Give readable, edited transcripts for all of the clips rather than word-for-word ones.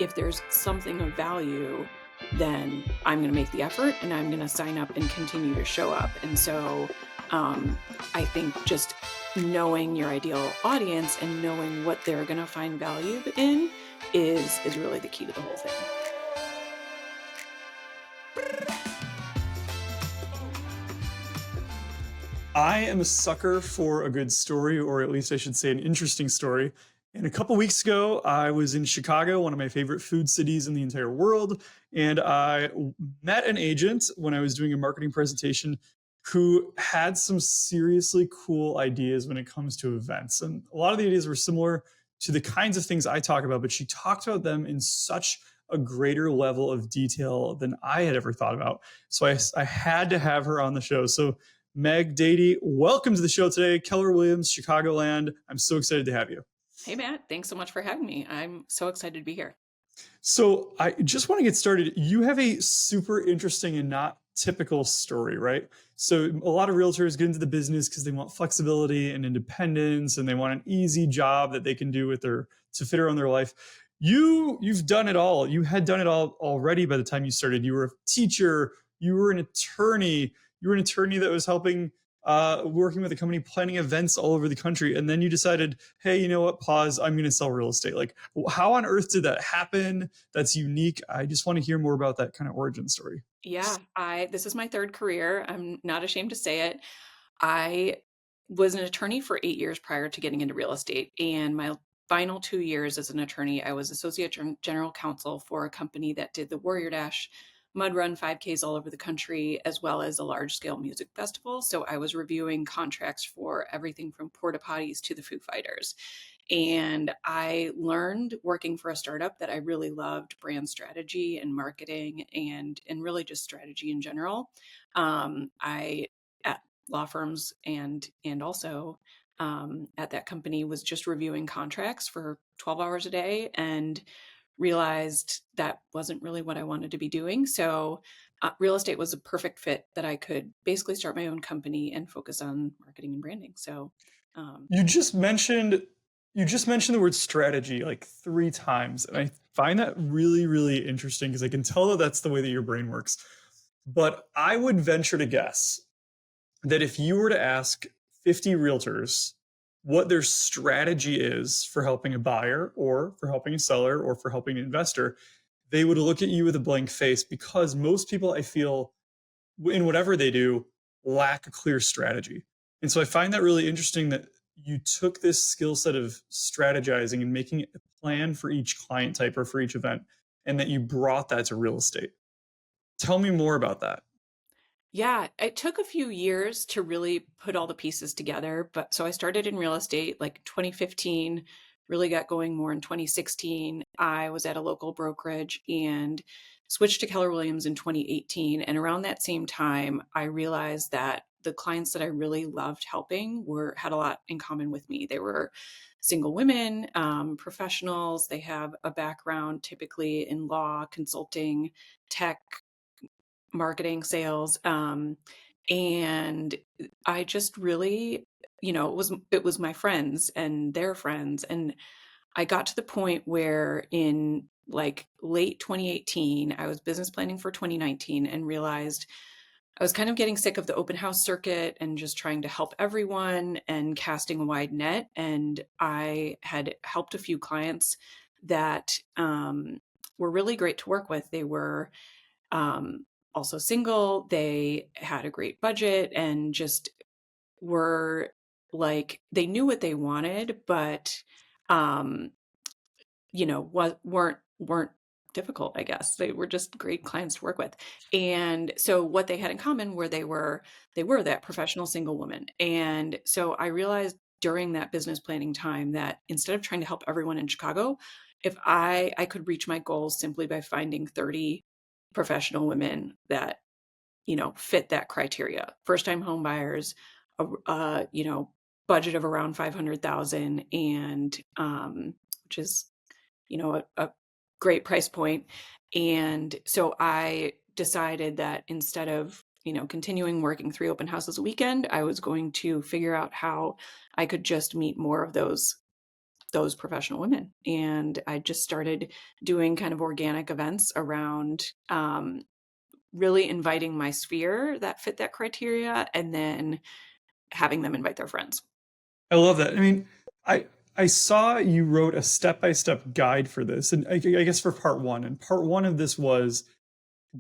if there's something of value, then I'm going to make the effort and I'm going to sign up and continue to show up. And so um, I think just knowing your ideal audience and knowing what they're going to find value in is really the key to the whole thing. I am a sucker for a good story, or at least I should say an interesting story. And a couple weeks ago, I was in Chicago, one of my favorite food cities in the entire world. And met an agent when I was doing a marketing presentation who had some seriously cool ideas when it comes to events. And a lot of the ideas were similar to the kinds of things I talk about, but she talked about them in such a greater level of detail than I had ever thought about. So I had to have her on the show. So Meg Daday, welcome to the show today. Keller Williams, Chicagoland. I'm so excited to have you. Hey, Matt, thanks so much for having me. I'm so excited to be here. So, I just want to get started. You have a super interesting and not typical story, right? So, a lot of realtors get into the business because they want flexibility and independence and they want an easy job that they can do with their to fit around their life. You've done it all. You had done it all already by the time you started. You were a teacher, you were an attorney, you were an attorney that was helping working with a company planning events all over the country, and then you decided, hey, you know what, pause, I'm going to sell real estate. Like, how on earth did that happen? That's unique. I just want to hear more about that kind of origin story. Yeah, I this is my third career. I'm not ashamed to say it. I was an attorney for 8 years prior to getting into real estate, and my final 2 years as an attorney, I was associate general counsel for a company that did the Warrior Dash mud run 5Ks all over the country, as well as a large scale music festival. So I was reviewing contracts for everything from porta potties to the Foo Fighters. And I learned working for a startup that I really loved brand strategy and marketing and really just strategy in general. I at law firms and also at that company was just reviewing contracts for 12 hours a day and realized that wasn't really what I wanted to be doing. So real estate was a perfect fit that I could basically start my own company and focus on marketing and branding. So um, You just mentioned you just mentioned the word strategy like three times, and I find that really, really interesting because I can tell that that's the way that your brain works. But I would venture to guess that if you were to ask 50 realtors what their strategy is for helping a buyer or for helping a seller or for helping an investor, they would look at you with a blank face because most people, I feel, in whatever they do, lack a clear strategy. And so I find that really interesting that you took this skill set of strategizing and making a plan for each client type or for each event, and that you brought that to real estate. Tell me more about that. Yeah, it took a few years to really put all the pieces together. But so I started in real estate like 2015, really got going more in 2016. I was at a local brokerage and switched to Keller Williams in 2018. And around that same time, I realized that the clients that I really loved helping were had a lot in common with me. They were single women, professionals. They have a background typically in law, consulting, tech, marketing, sales, and I just really, it was my friends and their friends, and I got to the point where in like late 2018, I was business planning for 2019 and realized I was kind of getting sick of the open house circuit and just trying to help everyone and casting a wide net. And I had helped a few clients that were really great to work with. They were um, also single. They had a great budget and just were like, they knew what they wanted, but, um, weren't difficult, I guess. They were just great clients to work with. And so what they had in common were they were that professional single woman. And so I realized during that business planning time that instead of trying to help everyone in Chicago, if I could reach my goals simply by finding 30 professional women that fit that criteria. First time home buyers, budget of around 500,000 and which is, a great price point. And so I decided that instead of, continuing working 3 open houses a weekend, I was going to figure out how I could just meet more of those those professional women. And I just started doing kind of organic events around really inviting my sphere that fit that criteria and then having them invite their friends. I love that. I mean, I I saw you wrote a step-by-step guide for this, and I guess for part one. And part one of this was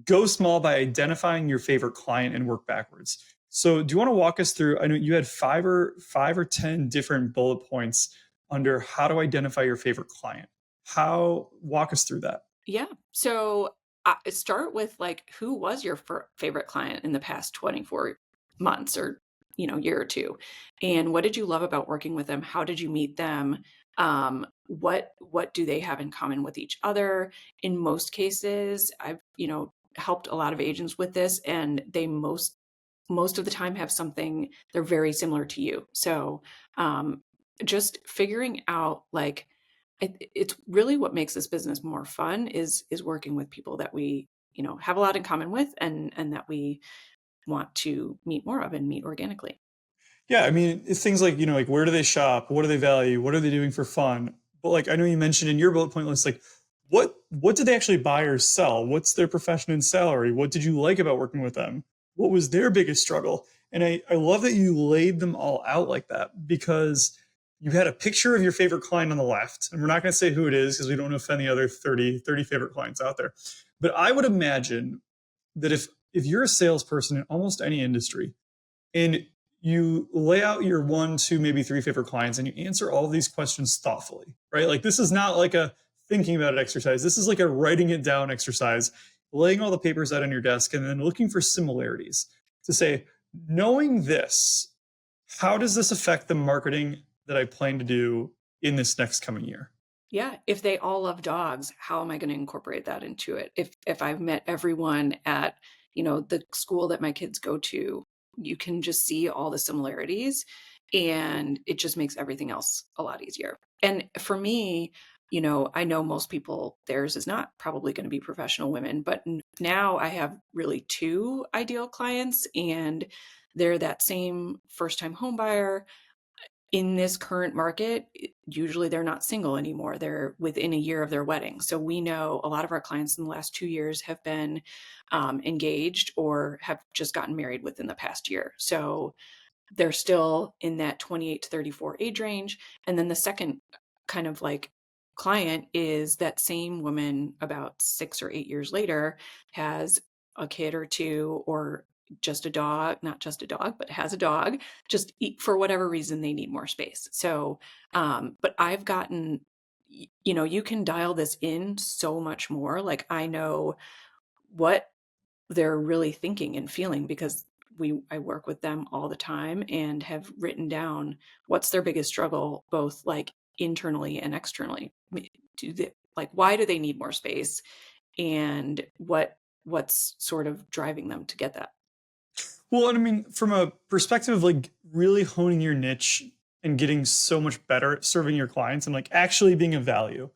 go small by identifying your favorite client and work backwards. So, do you want to walk us through? I know you had five or 10 different bullet points under how to identify your favorite client. How walk us through that? Yeah. So start with like, who was your favorite client in the past 24 months or, year or two? And what did you love about working with them? How did you meet them? What do they have in common with each other? In most cases, I've, helped a lot of agents with this, and they most of the time have something they're very similar to you. So just figuring out like it's really what makes this business more fun is working with people that we, have a lot in common with and that we want to meet more of and meet organically. Yeah, I mean, it's things like, like where do they shop? What do they value? What are they doing for fun? But like I know you mentioned in your bullet point list, like what did they actually buy or sell? What's their profession and salary? What did you like about working with them? What was their biggest struggle? And I love that you laid them all out like that because you had a picture of your favorite client on the left. And we're not going to say who it is because we don't want to offend the other thirty favorite clients out there. But I would imagine that if you're a salesperson in almost any industry, and you lay out your one, two, maybe three favorite clients and you answer all of these questions thoughtfully, right? Like this is not like a thinking about it exercise. This is like a writing it down exercise, laying all the papers out on your desk and then looking for similarities to say, knowing this, how does this affect the marketing that I plan to do in this next coming year? Yeah, if they all love dogs, how am I going to incorporate that into it? If I've met everyone at, the school that my kids go to, you can just see all the similarities and it just makes everything else a lot easier. And for me, I know most people theirs is not probably going to be professional women, but now I have really two ideal clients and they're that same first-time home buyer in this current market. Usually they're not single anymore. They're within a year of their wedding. So we know a lot of our clients in the last 2 years have been engaged or have just gotten married within the past year. So they're still in that 28 to 34 age range. And then the second kind of like client is that same woman about 6 or 8 years later has a kid or two or just a dog, not just a dog, but has a dog, just for whatever reason they need more space. So, but I've gotten, you can dial this in so much more. Like I know what they're really thinking and feeling because I work with them all the time and have written down what's their biggest struggle, both like internally and externally. Like why do they need more space and what's sort of driving them to get that? Well, and I mean, from a perspective of like really honing your niche and getting so much better at serving your clients and like actually being of value,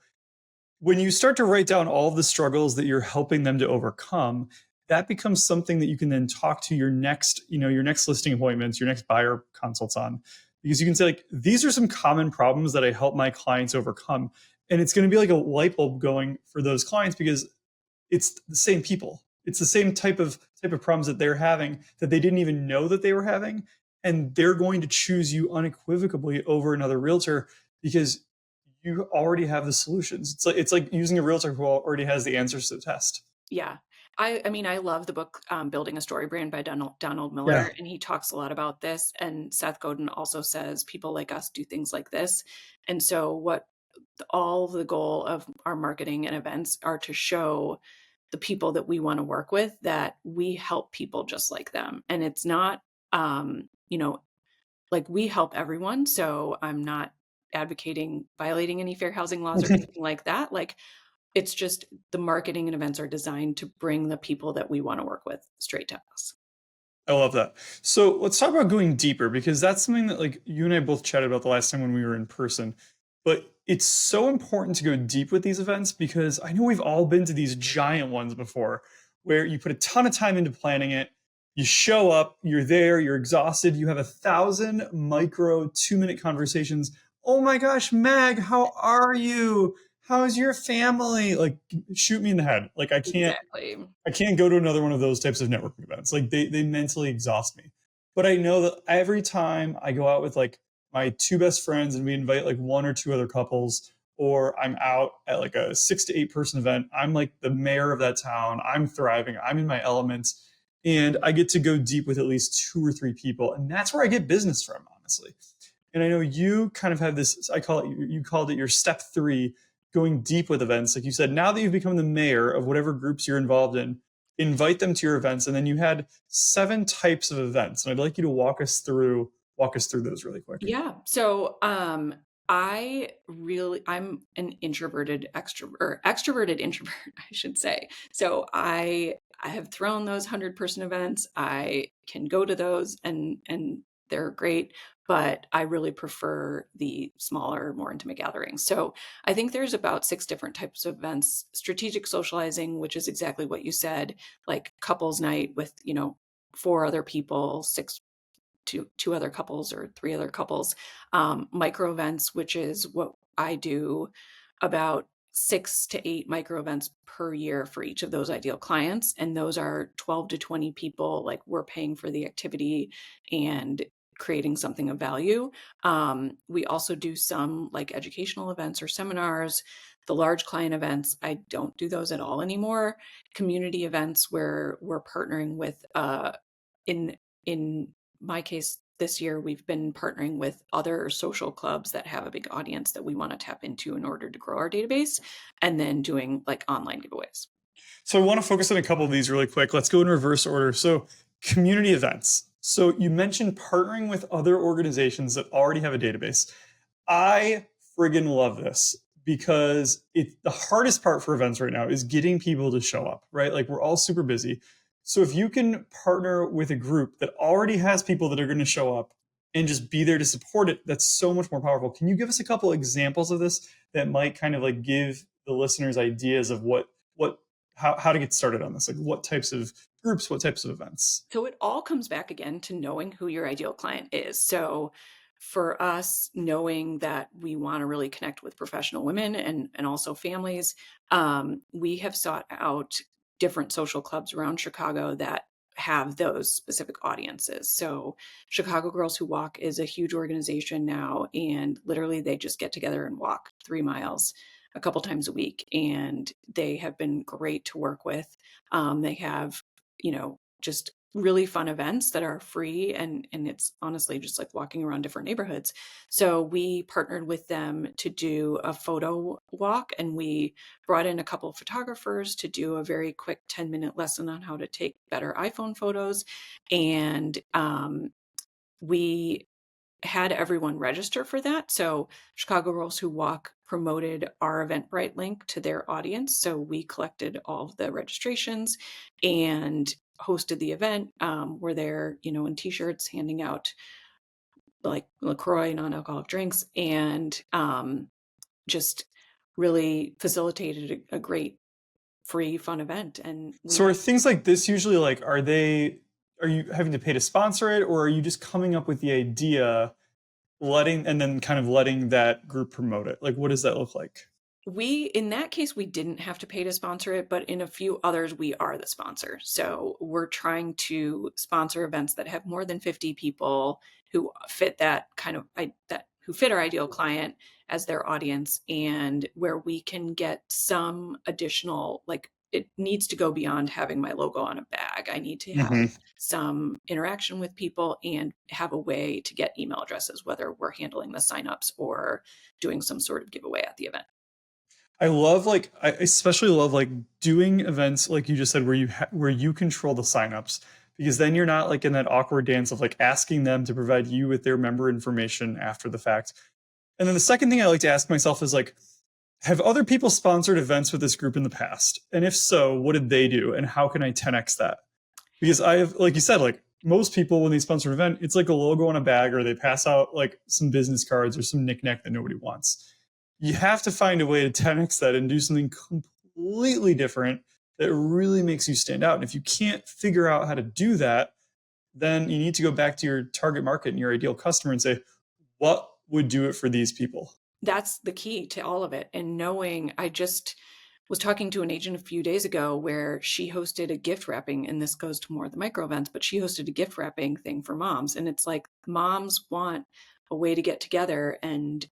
when you start to write down all of the struggles that you're helping them to overcome, that becomes something that you can then talk to your next, your next listing appointments, your next buyer consults on, because you can say like, these are some common problems that I help my clients overcome. And it's going to be like a light bulb going for those clients because it's the same people. It's the same type of problems that they're having that they didn't even know that they were having, and they're going to choose you unequivocally over another realtor because you already have the solutions. It's like using a realtor who already has the answers to the test. Yeah. I mean, I love the book, Building a Story Brand by Donald Yeah. Miller, and he talks a lot about this. And Seth Godin also says people like us do things like this. And so all the goal of our marketing and events are to show the people that we want to work with that we help people just like them. And it's not, like we help everyone. So I'm not advocating violating any fair housing laws or anything like that. Like it's just the marketing and events are designed to bring the people that we want to work with straight to us. I love that. So let's talk about going deeper because that's something that like you and I both chatted about the last time when we were in person. But it's so important to go deep with these events because I know we've all been to these giant ones before where you put a ton of time into planning it. You show up, you're there, you're exhausted, you have 1,000 micro 2-minute conversations oh my gosh, Meg, how are you? How's your family? Like, shoot me in the head. Like, Exactly. I can't go to another one of those types of networking events. Like they mentally exhaust me. But I know that every time I go out with like my two best friends and we invite like one or two other couples, or I'm out at like a 6 to 8 person event, I'm like the mayor of that town. I'm thriving. I'm in my elements. And I get to go deep with at least two or three people. And that's where I get business from, honestly. And I know you kind of have this, I call it, you called it your step three, going deep with events. Like you said, now that you've become the mayor of whatever groups you're involved in, invite them to your events. And then you had 7 types of events. And I'd like you to walk us through those really quick. Yeah. So, I'm an introverted extrovert, or extroverted introvert, I should say. So I have thrown those 100-person events. I can go to those and they're great, but I really prefer the smaller, more intimate gatherings. So I think there's about 6 different types of events. Strategic socializing, which is exactly what you said, like couples night with, 4 other people, two other couples or 3 other couples. Micro events, which is what I do, about 6 to 8 micro events per year for each of those ideal clients. And those are 12 to 20 people. Like, we're paying for the activity and creating something of value. We also do some like educational events or seminars. The large client events, I don't do those at all anymore. Community events where we're partnering with in in my case, this year we've been partnering with other social clubs that have a big audience that we want to tap into in order to grow our database, and then doing like online giveaways. So I want to focus on a couple of these really quick. Let's go in reverse order. So, community events. So, you mentioned partnering with other organizations that already have a database. I friggin' love this because the hardest part for events right now is getting people to show up, right? Like we're all super busy. So if you can partner with a group that already has people that are going to show up and just be there to support it, that's so much more powerful. Can you give us a couple examples of this that might kind of like give the listeners ideas of what how to get started on this? Like what types of groups, what types of events? So it all comes back again to knowing who your ideal client is. So for us, knowing that we want to really connect with professional women and also families, we have sought out different social clubs around Chicago that have those specific audiences. So Chicago Girls Who Walk is a huge organization now, and literally they just get together and walk 3 miles a couple times a week, and they have been great to work with. They have, just really fun events that are free, and it's honestly just like walking around different neighborhoods. So we partnered with them to do a photo walk, and we brought in a couple of photographers to do a very quick 10-minute lesson on how to take better iPhone photos. And we had everyone register for that. So Chicago Girls Who Walk promoted our Eventbrite link to their audience. So we collected all of the registrations and hosted the event. We're there, in t-shirts, handing out like LaCroix, non-alcoholic drinks, and just really facilitated a great free fun event. And we So are had things like this usually like are you having to pay to sponsor it or are you just coming up with the idea letting and then kind of letting that group promote it? Like what does that look like? in that case, we didn't have to pay to sponsor it, but in a few others, we are the sponsor. So we're trying to sponsor events that have more than 50 people who fit that kind of, who fit our ideal client as their audience, and where we can get some additional, like, it needs to go beyond having my logo on a bag. I need to have Hmm. some interaction with people and have a way to get email addresses, whether we're handling the signups or doing some sort of giveaway at the event. I love like I especially love like doing events like you just said where you control the signups because then you're not like in that awkward dance of like asking them to provide you with their member information after the fact. And then the second thing I like to ask myself is like have other people sponsored events with this group in the past? And if so, what did they do and how can I 10x that? Because I have, like you said, like most people when they sponsor an event, it's like a logo on a bag or they pass out like some business cards or some knickknack that nobody wants. You have to find a way to 10x that and do something completely different that really makes you stand out. And if you can't figure out how to do that, then you need to go back to your target market and your ideal customer and say, would do it for these people. That's the key to all of it, and knowing I just was talking to an agent a few days ago where she hosted a gift wrapping, and this goes to more of the micro events, but she hosted a gift wrapping thing for moms, and it's like moms want a way to get together and,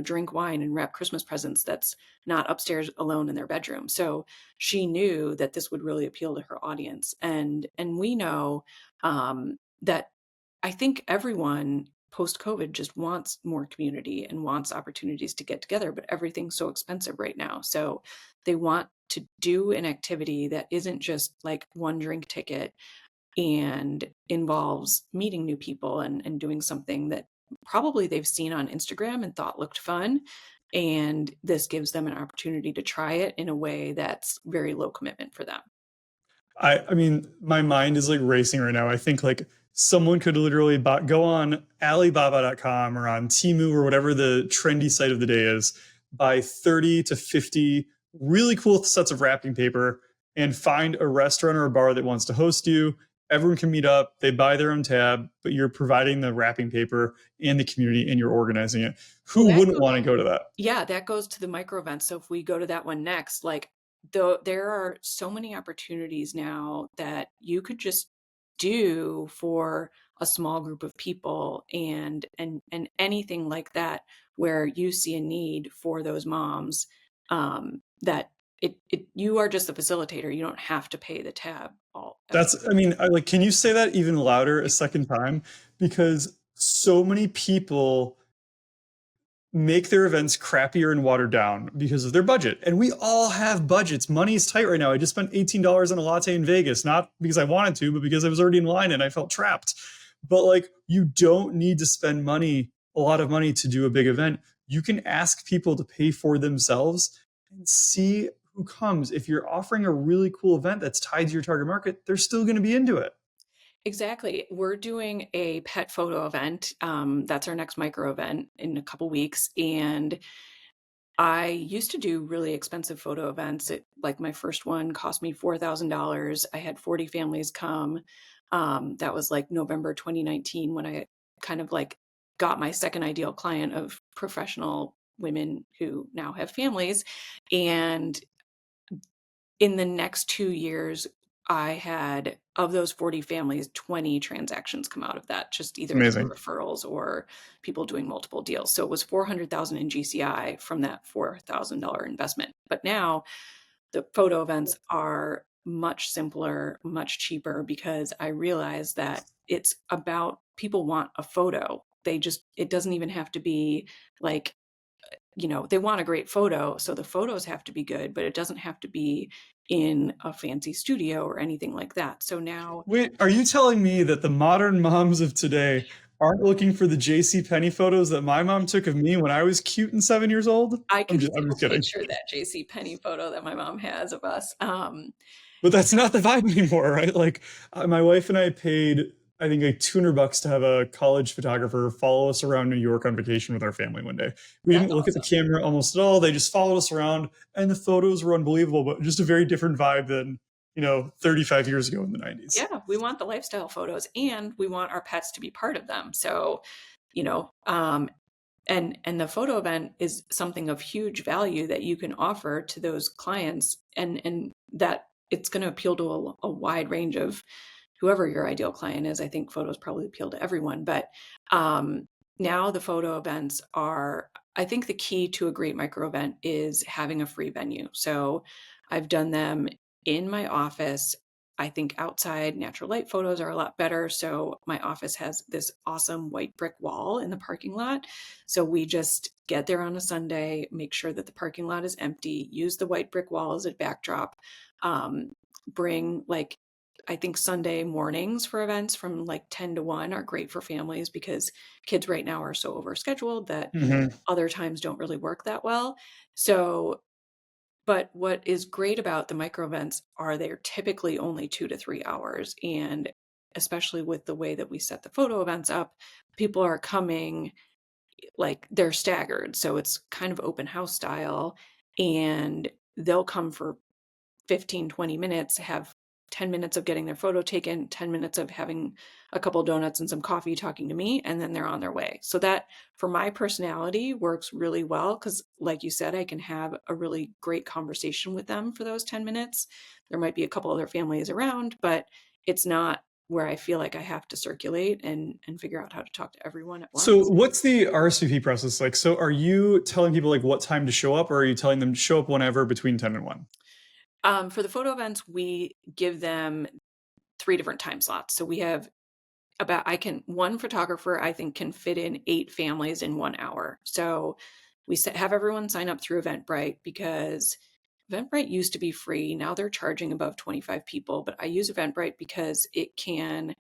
drink wine and wrap Christmas presents that's not upstairs alone in their bedroom. So, she knew that this would really appeal to her audience, and we know, that I think everyone post-COVID just wants more community and wants opportunities to get together, but everything's so expensive right now. So they want to do an activity that isn't just like one drink ticket and involves meeting new people and doing something that probably they've seen on Instagram and thought looked fun. And this gives them an opportunity to try it in a way that's very low commitment for them. I mean, my mind is like racing right now. I think like someone could literally go on Alibaba.com or on Temu or whatever the trendy site of the day is, buy 30 to 50 really cool sets of wrapping paper and find a restaurant or a bar that wants to host you. Everyone can meet up, they buy their own tab, but you're providing the wrapping paper and the community and you're organizing it. Well, Who wouldn't want to go to that? yeah, that goes to the micro events. So if we go to that one next, like there are so many opportunities now that you could just do for a small group of people and anything like that where you see a need for those moms, that it you are just the facilitator. You don't have to pay the tab all every. That's, I mean, I like, can you say that even louder a second time? Because so many people make their events crappier and watered down because of their budget. And we all have budgets. Money is tight right now. I just spent $18 on a latte in Vegas, not because I wanted to, but because I was already in line and I felt trapped. But like, you don't need to spend money, a lot of money to do a big event. You can ask people to pay for themselves and see who comes. If you're offering a really cool event that's tied to your target market, they're still going to be into it. Exactly. We're doing a pet photo event. That's our next micro event in a couple weeks. And I used to do really expensive photo events. Like my first one cost me $4,000. I had 40 families come. That was like November 2019 when I kind of like got my second ideal client of professional women who now have families. And in the next 2 years, I had, of those 40 families, 20 transactions come out of that, just either through Amazing. referrals or people doing multiple deals. So it was 400,000 in GCI from that $4,000 investment. But now the photo events are much simpler, much cheaper because I realize that it's about people want a photo. It doesn't even have to be like, they want a great photo, so the photos have to be good, but it doesn't have to be in a fancy studio or anything like that. So now Wait, are you telling me that the modern moms of today aren't looking for the J.C. Penney photos that my mom took of me when I was cute and 7 years old? I I'm can just, I'm still just kidding. picture that JC Penney photo that my mom has of us. But that's not the vibe anymore, right? Like, my wife and I paid, I think, like $200 to have a college photographer follow us around New York on vacation with our family one day. We That's didn't look at the awesome. camera almost at all. They just followed us around, and the photos were unbelievable, but just a very different vibe than, 35 years ago in the 90s. Yeah, we want the lifestyle photos and we want our pets to be part of them. So, you know, and the photo event is something of huge value that you can offer to those clients, and that it's going to appeal to a wide range of whoever your ideal client is. I think photos probably appeal to everyone, but um, now the photo events are, I think the key to a great micro event is having a free venue. So I've done them in my office. I think outside natural light photos are a lot better. So my office has this awesome white brick wall in the parking lot. So we just get there on a Sunday, make sure that the parking lot is empty, use the white brick wall as a backdrop, bring like, I think Sunday mornings for events from like 10 to 1 are great for families because kids right now are so overscheduled that Hmm. other times don't really work that well. So, but what is great about the micro events are they're typically only 2 to 3 hours. And especially with the way that we set the photo events up, people are coming like they're staggered. So it's kind of open house style, and they'll come for 15, 20 minutes, have 10 minutes of getting their photo taken, 10 minutes of having a couple donuts and some coffee talking to me, and then they're on their way. So that for my personality works really well because, like you said, I can have a really great conversation with them for those 10 minutes. There might be a couple other families around, but it's not where I feel like I have to circulate and figure out how to talk to everyone at So once. what's the RSVP process like? So are you telling people like what time to show up, or are you telling them to show up whenever between 10 and 1? For the photo events, we give them 3 different time slots. So we have about I can one photographer I think can fit in 8 families in 1 hour. So we have everyone sign up through Eventbrite because Eventbrite used to be free. Now they're charging above 25 people, but I use Eventbrite because it can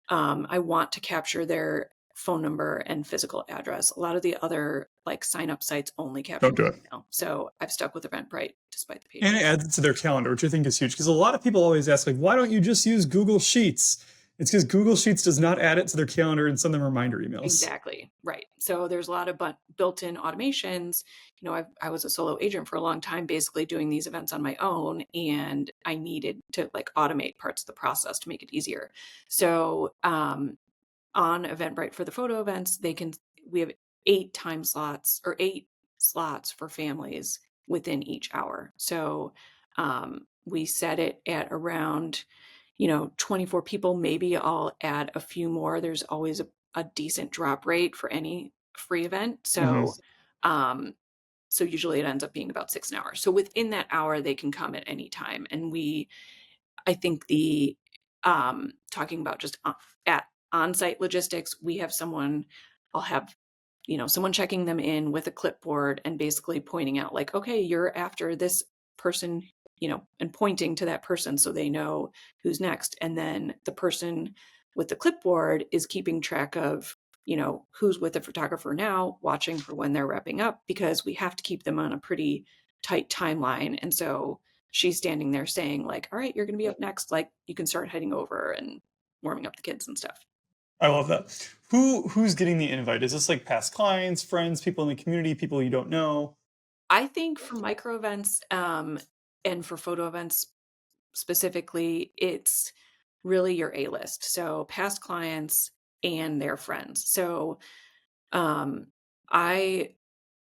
I want to capture their phone number and physical address. A lot of the other like sign up sites only capture Don't do it. email. So I've stuck with Eventbrite despite the paid And it version. adds it to their calendar, which I think is huge. Because a lot of people always ask, like, why don't you just use Google Sheets? It's because Google Sheets does not add it to their calendar and send them reminder emails. Exactly. Right. So there's a lot of built-in automations. I was a solo agent for a long time, basically doing these events on my own, and I needed to like automate parts of the process to make it easier. So on Eventbrite for the photo events, we have 8 slots for families within each hour. So we set it at around 24 people. Maybe I'll add a few more. There's always a decent drop rate for any free event. Mhm. Um, so usually it ends up being about 6 an hour. So within that hour, they can come at any time. And I think talking about just at on-site logistics, we have I'll have, someone checking them in with a clipboard and basically pointing out like, okay, you're after this person, and pointing to that person so they know who's next. And then the person with the clipboard is keeping track of, who's with the photographer now, watching for when they're wrapping up because we have to keep them on a pretty tight timeline. And so she's standing there saying like, all right, you're going to be up next. Like you can start heading over and warming up the kids and stuff. I love that. Who's getting the invite? Is this like past clients, friends, people in the community, people you don't know? I think for micro events and for photo events specifically, it's really your A list. So past clients and their friends. So um, I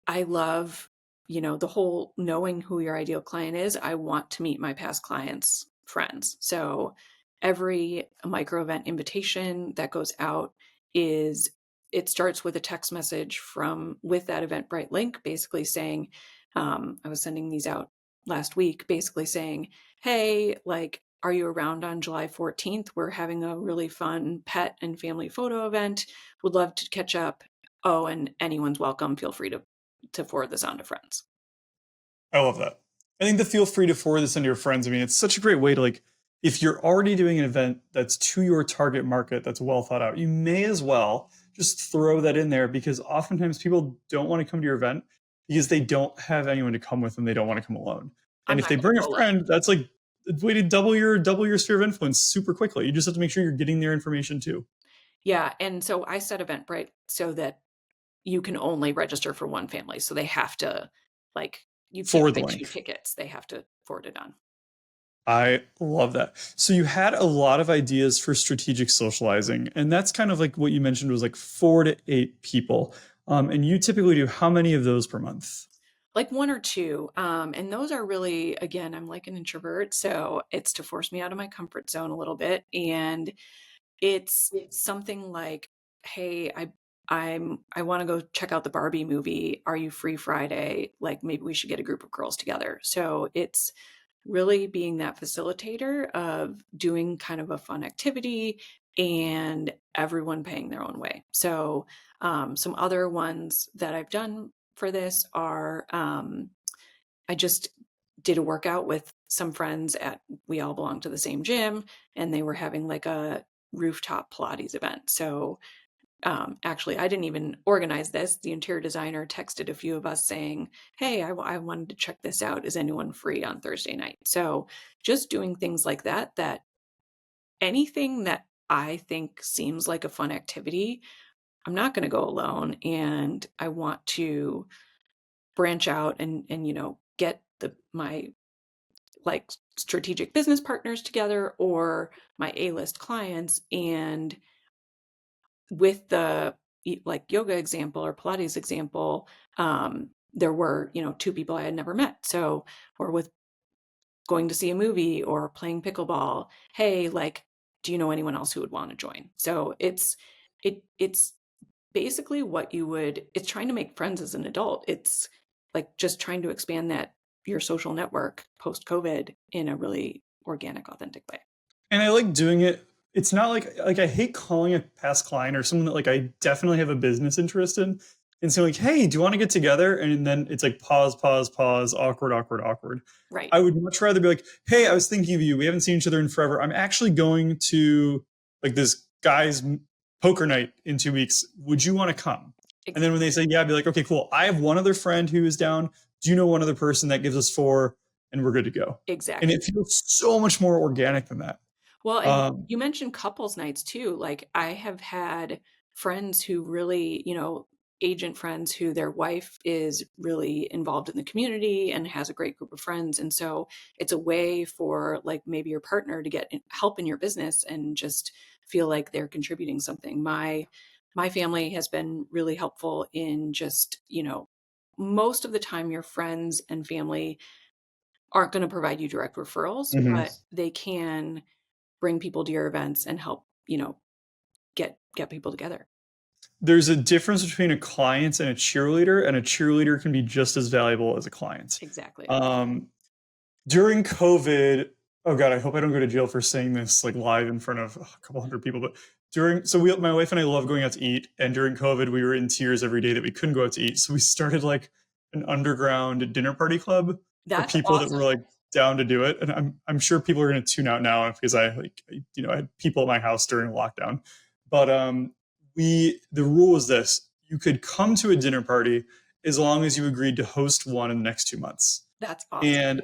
I love, the whole knowing who your ideal client is. I want to meet my past clients' friends. So every micro event invitation that goes out is it starts with a text message from with that Eventbrite link, basically saying, I was sending these out last week, basically saying, hey, like, are you around on July 14th? We're having a really fun pet and family photo event. Would love to catch up. Oh, and anyone's welcome. Feel free to forward this on to friends. I love that. I think the feel free to forward this on to your friends. I mean, it's such a great way to like, if you're already doing an event that's to your target market that's well thought out, you may as well just throw that in there because oftentimes people don't want to come to your event because they don't have anyone to come with and they don't want to come alone. I'm And if not they going to bring a go alone. friend, that's like a way to double your sphere of influence super quickly. You just have to make sure you're getting their information too. Yeah, and so I set Eventbrite so that you can only register for one family. So they have to like you can't Forward the buy 2 link. tickets. They have to forward it on. I love that. So you had a lot of ideas for strategic socializing, and that's kind of like what you mentioned was like 4 to 8 people. And you typically do how many of those per month? Like 1 or 2, and those are really again, I'm like an introvert, so it's to force me out of my comfort zone a little bit, and it's something like, "Hey, I wanna go check out the Barbie movie. Are you free Friday? Like, maybe we should get a group of girls together." So, it's really being that facilitator of doing kind of a fun activity and everyone paying their own way. So, some other ones that I've done for this are, I just did a workout with some friends we all belong to the same gym, and they were having like a rooftop Pilates event. So actually, I didn't even organize this. The interior designer texted a few of us saying, hey, I wanted to check this out. Is anyone free on Thursday night? So just doing things like that anything that I think seems like a fun activity, I'm not going to go alone. And I want to branch out and get my like strategic business partners together or my A-list clients. And with the like yoga example or Pilates example, there were, two people I had never met. So, or with going to see a movie or playing pickleball, hey, like, do you know anyone else who would want to join? So it's basically what you would, it's trying to make friends as an adult. It's like just trying to expand that your social network post COVID in a really organic, authentic way. And I like doing it. It's not like I hate calling a past client or someone that like I definitely have a business interest in and saying like, hey, do you want to get together? And then it's like pause, pause, pause, awkward, awkward, awkward. Right. I would much rather be like, hey, I was thinking of you. We haven't seen each other in forever. I'm actually going to like this guy's poker night in 2 weeks. Would you want to come? And then when they say yeah, I'd be like, okay, cool. I have one other friend who is down. Do you know one other person that gives us four? And we're good to go. And Exactly. it feels so much more organic than that. Well, and Um, you mentioned couples nights too. Like I have had friends who really, agent friends who their wife is really involved in the community and has a great group of friends. And so it's a way for like maybe your partner to get help in your business and just feel like they're contributing something. My family has been really helpful in just, most of the time your friends and family aren't going to provide you direct referrals, mhm. but they can bring people to your events and help, get people together. There's a difference between a client and a cheerleader can be just as valuable as a client. Exactly. Um, during COVID, oh god, I hope I don't go to jail for saying this like live in front of a couple hundred people. But my wife and I love going out to eat, and during COVID, we were in tears every day that we couldn't go out to eat. So we started like an underground dinner party club for That's people that were awesome. like down to do it. And I'm sure people are going to tune out now because I had people at my house during lockdown. But the rule was this: you could come to a dinner party as long as you agreed to host one in the next 2 months. That's awesome. And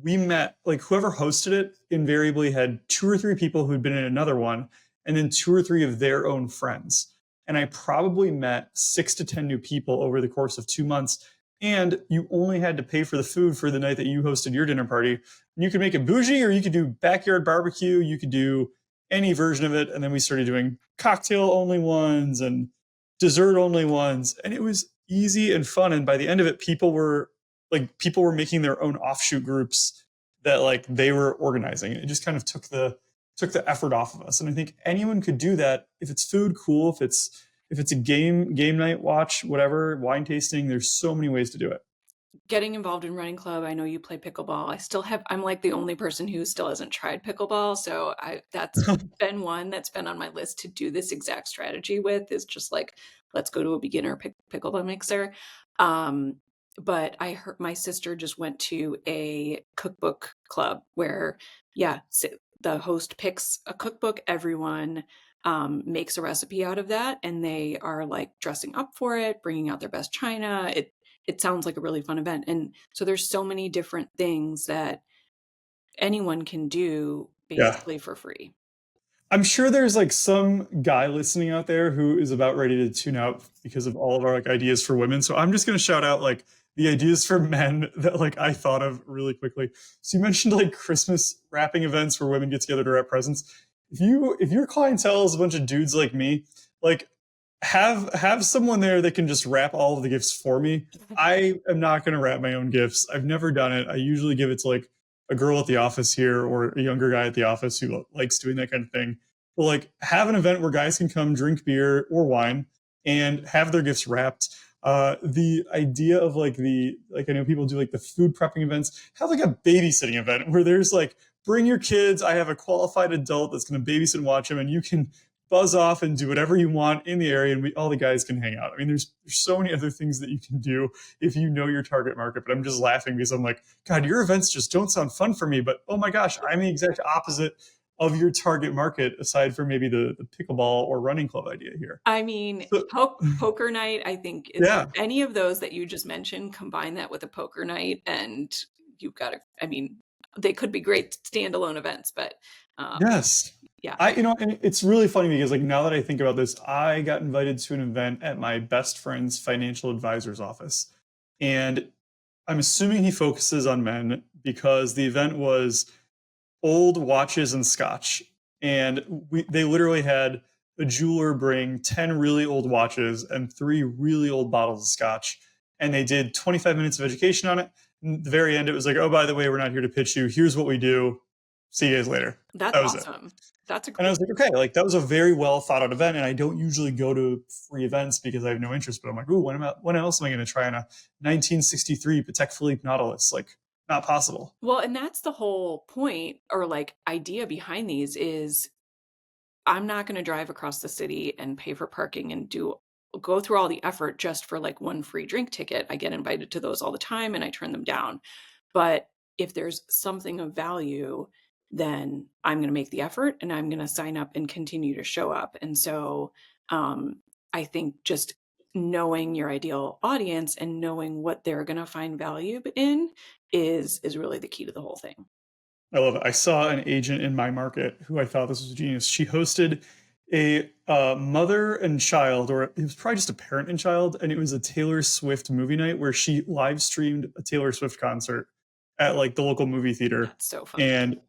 we met like whoever hosted it invariably had two or three people who'd been in another one, and then two or three of their own friends. And I probably met 6 to 10 new people over the course of 2 months. And you only had to pay for the food for the night that you hosted your dinner party. And you could make it bougie, or you could do backyard barbecue. You could do any version of it. And then we started doing cocktail only ones and dessert only ones. And it was easy and fun. And by the end of it, people were making their own offshoot groups that like they were organizing. It just kind of took the effort off of us. And I think anyone could do that. If it's food, cool. If it's a game night, watch, whatever, wine tasting, there's so many ways to do it. Getting involved in running club, I know you play pickleball. I'm like the only person who still hasn't tried pickleball, so that's been one that's been on my list to do this exact strategy with, is just like, let's go to a beginner pickleball mixer. Um, but I heard my sister just went to a cookbook club where, yeah, the host picks a cookbook, everyone makes a recipe out of that, and they are like dressing up for it, bringing out their best china. It sounds like a really fun event. And so there's so many different things that anyone can do Yeah. basically for free. I'm sure there's like some guy listening out there who is about ready to tune out because of all of our like ideas for women. So I'm just going to shout out like the ideas for men that like I thought of really quickly. So you mentioned like Christmas wrapping events where women get together to wrap presents. If your clientele is a bunch of dudes like me, like have someone there that can just wrap all of the gifts for me. I am not going to wrap my own gifts. I've never done it. I usually give it to like a girl at the office here or a younger guy at the office who likes doing that kind of thing. But like have an event where guys can come drink beer or wine and have their gifts wrapped. The idea of like I know people do like the food prepping events. Have like a babysitting event where there's like bring your kids. I have a qualified adult that's going to babysit and watch them, and you can buzz off and do whatever you want in the area, and all the guys can hang out. I mean, there's so many other things that you can do if you know your target market. But I'm just laughing because I'm like, God, your events just don't sound fun for me. But oh my gosh, I'm the exact opposite of your target market, aside from maybe the pickleball or running club idea here. I mean, So, poker night, I think is yeah, any of those that you just mentioned, combine that with a poker night and you've got to, I mean, they could be great standalone events, but yes. yeah. And it's really funny because like now that I think about this, I got invited to an event at my best friend's financial advisor's office. And I'm assuming he focuses on men, because the event was old watches and scotch. And they literally had a jeweler bring 10 really old watches and 3 really old bottles of scotch. And they did 25 minutes of education on it. And at the very end, it was like, oh, by the way, we're not here to pitch you. Here's what we do. See you guys later. That's That was it. awesome. That's a And I great was like, okay, like that was a very well thought out event. And I don't usually go to free events because I have no interest. But I'm like, ooh, when else am I going to try on a 1963 Patek Philippe Nautilus? Like, not possible. Well, and that's the whole point or like idea behind these is I'm not going to drive across the city and pay for parking and go through all the effort just for like one free drink ticket. I get invited to those all the time and I turn them down. But if there's something of value, then I'm going to make the effort and I'm going to sign up and continue to show up. And so I think just knowing your ideal audience and knowing what they're going to find value in is really the key to the whole thing. I love it. I saw an agent in my market who I thought this was genius. She hosted a mother and child, or it was probably just a parent and child, and it was a Taylor Swift movie night where she live streamed a Taylor Swift concert at like the local movie theater. That's so fun. And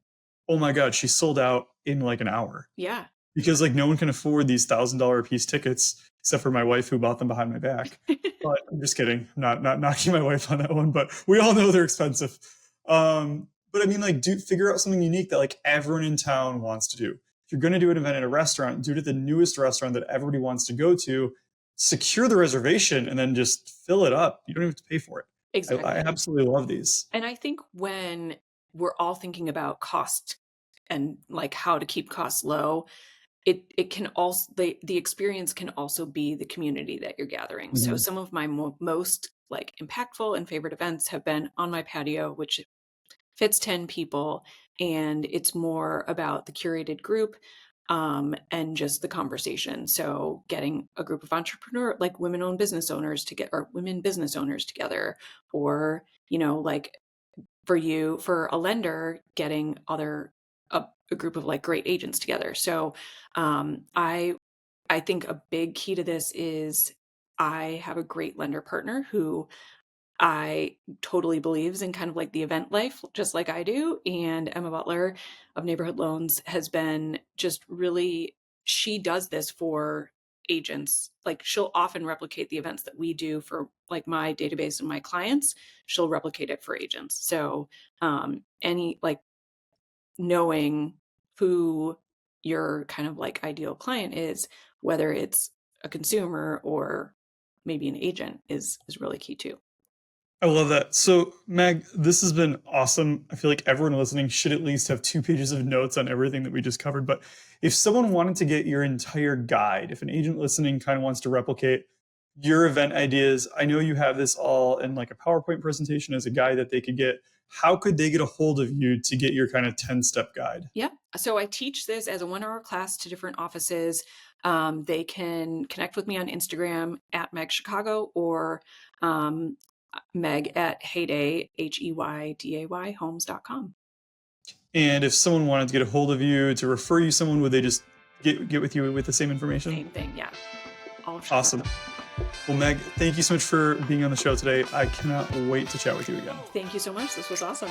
oh my God, she sold out in like an hour Yeah. because like no one can afford these $1,000 a piece tickets except for my wife who bought them behind my back. But I'm just kidding. Not knocking my wife on that one, but we all know they're expensive. But I mean, like, figure out something unique that like everyone in town wants to do. If you're going to do an event at a restaurant, do it at the newest restaurant that everybody wants to go to. Secure the reservation and then just fill it up. You don't even have to pay for it. Exactly. I absolutely love these. And I think when we're all thinking about cost and like how to keep costs low, it can also the experience can also be the community that you're gathering. So Mhm. some of my most like impactful and favorite events have been on my patio, which fits 10 people, and it's more about the curated group and just the conversation. So getting a group of entrepreneur like women-owned business owners to get or women business owners together, or like for a lender, getting a group of like great agents together. So I think a big key to this is I have a great lender partner who I totally believes in kind of like the event life, just like I do. And Emma Butler of Neighborhood Loans has been just really, she does this for agents. Like she'll often replicate the events that we do for like my database and my clients. She'll replicate it for agents. So any like knowing who your kind of like ideal client is, whether it's a consumer or maybe an agent is really key too. I love that. So, Meg, this has been awesome. I feel like everyone listening should at least have 2 pages of notes on everything that we just covered. But if someone wanted to get your entire guide, if an agent listening kind of wants to replicate your event ideas, I know you have this all in like a PowerPoint presentation as a guide that they could get. How could they get a hold of you to get your kind of 10-step guide? Yeah. So I teach this as a 1 hour class to different offices. They can connect with me on Instagram at Meg Chicago or Meg at Heyday, HEYDAY, homes.com. And if someone wanted to get a hold of you to refer you someone, would they just get with you with the same information? Same thing. Yeah. All of Awesome. Chicago. Well, Meg, thank you so much for being on the show today. I cannot wait to chat with you again. Thank you so much. This was awesome.